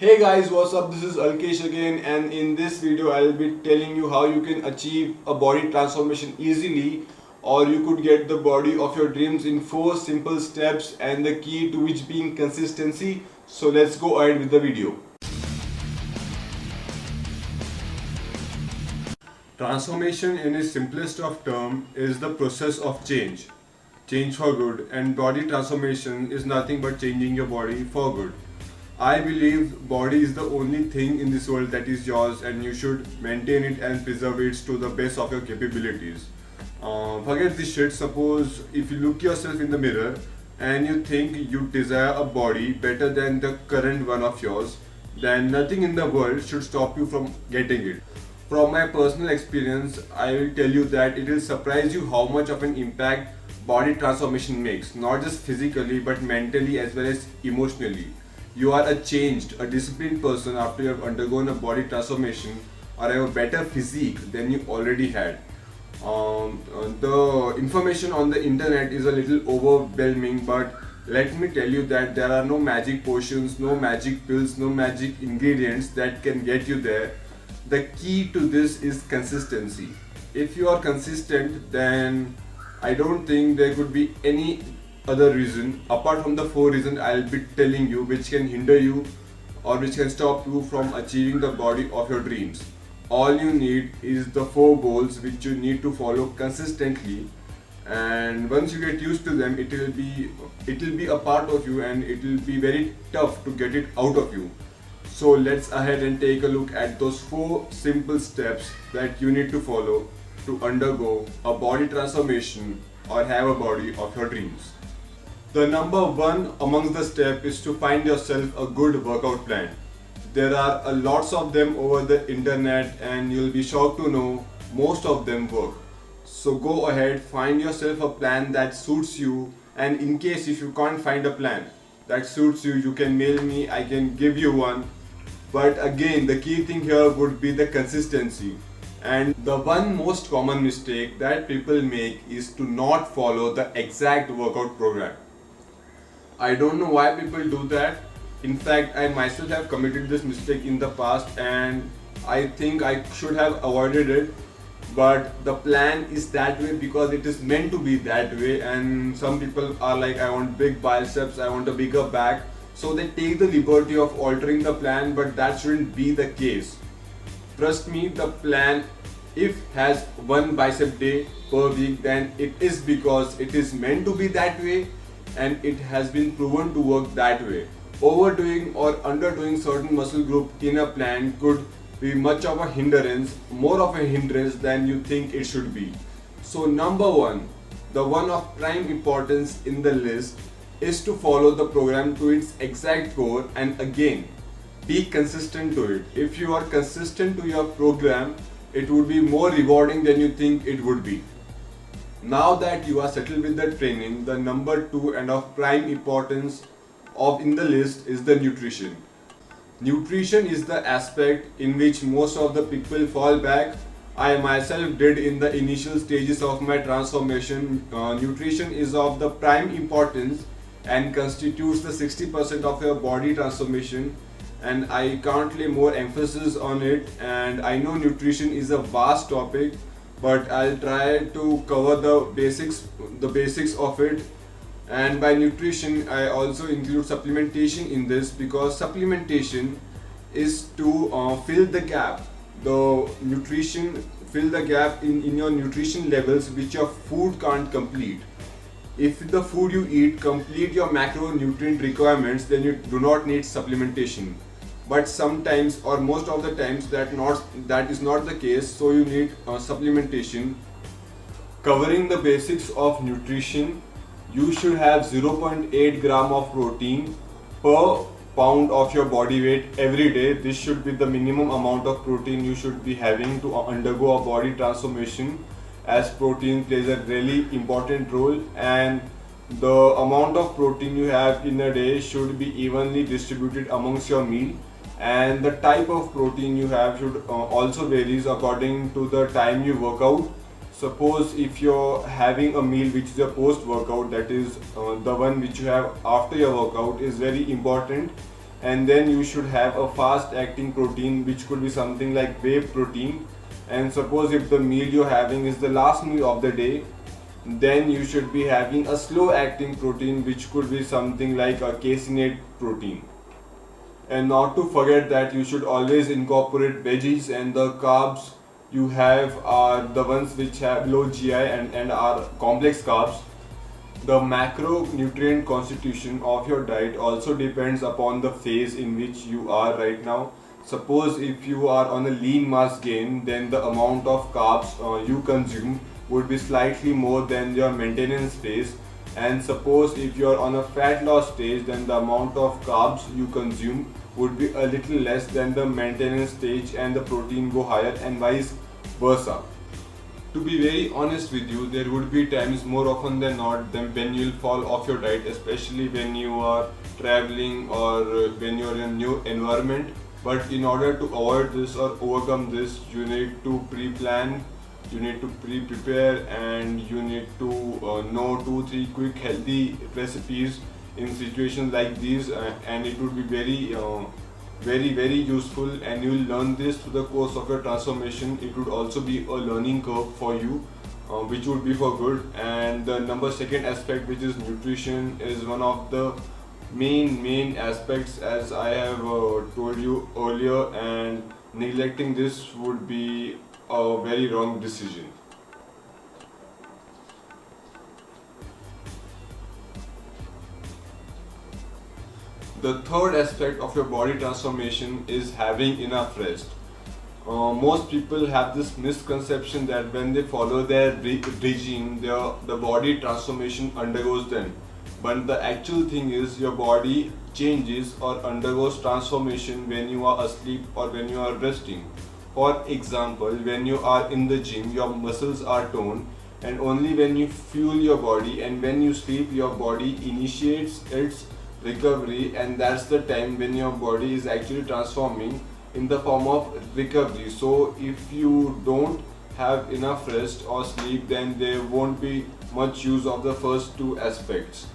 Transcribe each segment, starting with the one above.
Hey guys, what's up? This is Alkesh again, and in this video I'll be telling you how you can achieve a body transformation easily, or you could get the body of your dreams in 4 simple steps, and the key to which being consistency. So let's go ahead with the video. Transformation in its simplest of term is the process of change for good, and body transformation is nothing but changing your body for good. I believe body is the only thing in this world that is yours, and you should maintain it and preserve it to the best of your capabilities. Forget this shit. Suppose if you look yourself in the mirror and you think you desire a body better than the current one of yours, then nothing in the world should stop you from getting it. From my personal experience, I will tell you that it will surprise you how much of an impact body transformation makes, not just physically but mentally as well as emotionally. You are a changed, a disciplined person after you have undergone a body transformation or have a better physique than you already had. The information on the internet is a little overwhelming, but let me tell you that there are no magic potions, no magic pills, no magic ingredients that can get you there. The key to this is consistency. If you are consistent, then I don't think there could be any other reason apart from the 4 reasons I'll be telling you which can hinder you or which can stop you from achieving the body of your dreams. All you need is the 4 goals which you need to follow consistently, and once you get used to them, it will be a part of you and it will be very tough to get it out of you. So let's ahead and take a look at those 4 simple steps that you need to follow to undergo a body transformation or have a body of your dreams. The number one amongst the step is to find yourself a good workout plan. There are a lots of them over the internet, and you'll be shocked to know most of them work. So go ahead, find yourself a plan that suits you, and in case if you can't find a plan that suits you, you can mail me, I can give you one. But again, the key thing here would be the consistency. And the one most common mistake that people make is to not follow the exact workout program. I don't know why people do that. In fact, I myself have committed this mistake in the past, and I think I should have avoided it. But the plan is that way because it is meant to be that way, and some people are like, I want big biceps, I want a bigger back. So they take the liberty of altering the plan, but that shouldn't be the case. Trust me, the plan, if has one bicep day per week, then it is because it is meant to be that way and it has been proven to work that way. Overdoing or underdoing certain muscle group in a plan could be much of a hindrance, more of a hindrance than you think it should be. So number one, the one of prime importance in the list is to follow the program to its exact core, and again, be consistent to it. If you are consistent to your program, it would be more rewarding than you think it would be. Now that you are settled with the training, the number two and of prime importance of in the list is the nutrition. Nutrition is the aspect in which most of the people fall back. I myself did in the initial stages of my transformation. Nutrition is of the prime importance and constitutes the 60% of your body transformation, and I can't lay more emphasis on it. And I know nutrition is a vast topic, but I'll try to cover the basics of it. And by nutrition, I also include supplementation in this, because supplementation is to fill the gap. The nutrition fill the gap in your nutrition levels which your food can't complete. If the food you eat complete your macronutrient requirements, then you do not need supplementation. But sometimes or most of the times that is not the case, so you need supplementation. Covering the basics of nutrition, you should have 0.8 gram of protein per pound of your body weight every day. This should be the minimum amount of protein you should be having to undergo a body transformation, as protein plays a really important role, and the amount of protein you have in a day should be evenly distributed amongst your meal, and the type of protein you have should also varies according to the time you work out. Suppose if you're having a meal which is a post workout, that is the one which you have after your workout is very important, and then you should have a fast acting protein, which could be something like whey protein. And suppose if the meal you're having is the last meal of the day, then you should be having a slow acting protein, which could be something like a caseinate protein. And not to forget that you should always incorporate veggies, and the carbs you have are the ones which have low GI and are complex carbs. The macronutrient constitution of your diet also depends upon the phase in which you are right now. Suppose if you are on a lean mass gain, then the amount of carbs you consume would be slightly more than your maintenance phase. And suppose if you are on a fat loss stage, then the amount of carbs you consume would be a little less than the maintenance stage, and the protein go higher, and vice versa. To be very honest with you, there would be times more often than not then when you'll fall off your diet, especially when you are traveling or when you're in a new environment. But in order to avoid this or overcome this, you need to pre-plan, you need to pre-prepare, and you need to know 2-3 quick healthy recipes in situations like these, and it would be very useful, and you will learn this through the course of your transformation. It would also be a learning curve for you, which would be for good. And the number second aspect, which is nutrition, is one of the main aspects, as I have told you earlier, and neglecting this would be a very wrong decision. The third aspect of your body transformation is having enough rest. Most people have this misconception that when they follow their regime, the body transformation undergoes them. But the actual thing is, your body changes or undergoes transformation when you are asleep or when you are resting. For example, when you are in the gym, your muscles are toned, and only when you fuel your body, and when you sleep, your body initiates its recovery, and that's the time when your body is actually transforming in the form of recovery. So if you don't have enough rest or sleep, then there won't be much use of the first two aspects.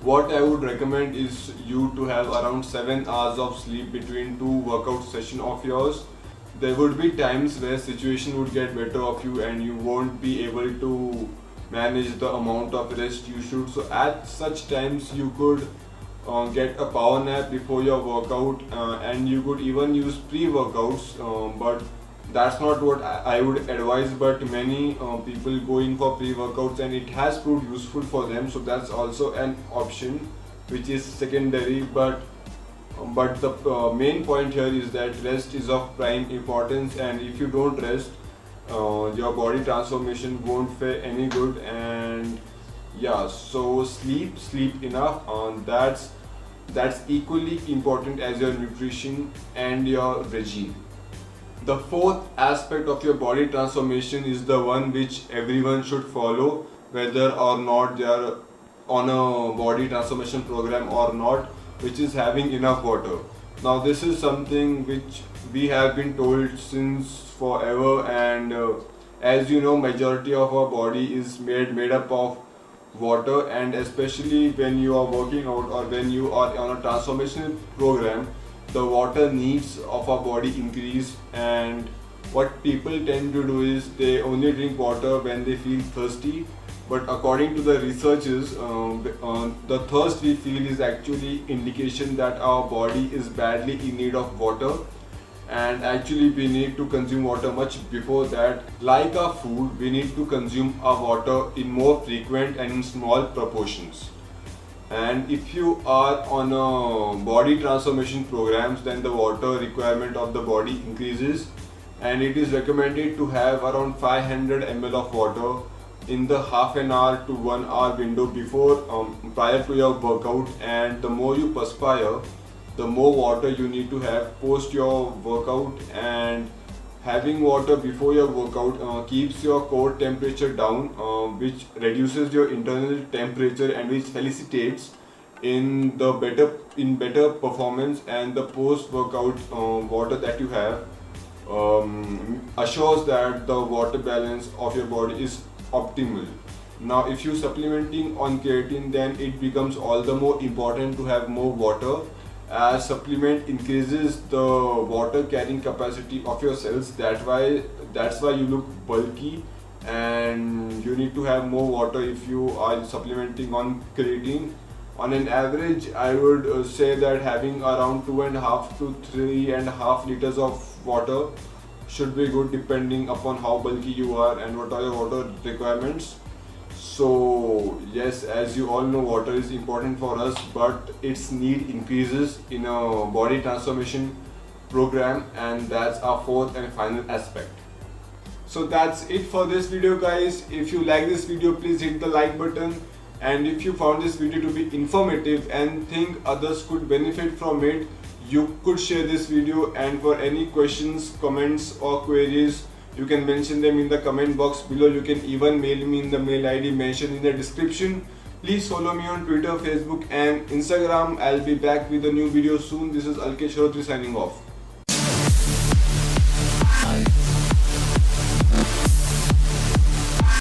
What I would recommend is you to have around 7 hours of sleep between two workout sessions of yours. There would be times where situation would get better of you and you won't be able to manage the amount of rest you should. So at such times you could get a power nap before your workout, and you could even use pre-workouts, but that's not what I would advise. But many people go in for pre-workouts and it has proved useful for them, so that's also an option which is secondary. But the main point here is that rest is of prime importance, and if you don't rest, your body transformation won't fare any good. And yeah, so sleep enough, that's equally important as your nutrition and your regime. The fourth aspect of your body transformation is the one which everyone should follow, whether or not they are on a body transformation program or not, which is having enough water. Now this is something which we have been told since forever, and as you know, majority of our body is made up of water, and especially when you are working out or when you are on a transformation program, the water needs of our body increase. And what people tend to do is they only drink water when they feel thirsty, but according to the researchers, the thirst we feel is actually indication that our body is badly in need of water, and actually we need to consume water much before that. Like our food, we need to consume our water in more frequent and in small proportions. And if you are on a body transformation programs, then the water requirement of the body increases, and it is recommended to have around 500 ml of water in the half an hour to 1 hour window before prior to your workout. And the more you perspire, the more water you need to have post your workout. And having water before your workout keeps your core temperature down, which reduces your internal temperature and which facilitates in better performance. And the post workout water that you have assures that the water balance of your body is optimal. Now if you supplementing on creatine, then it becomes all the more important to have more water. as supplement increases the water carrying capacity of your cells. That's why you look bulky, and you need to have more water if you are supplementing on creatine. On an average, I would say that having around 2.5 to 3.5 liters of water should be good, depending upon how bulky you are and what are your water requirements. So yes, as you all know, water is important for us, but its need increases in a body transformation program, and that's our fourth and final aspect. So that's it for this video, guys. If you like this video, please hit the like button, and if you found this video to be informative and think others could benefit from it, you could share this video. And for any questions, comments or queries, you can mention them in the comment box below. You can even mail me in the mail ID mentioned in the description. Please follow me on Twitter, Facebook and Instagram. I'll be back with a new video soon. This is Alkesh Rotri signing off.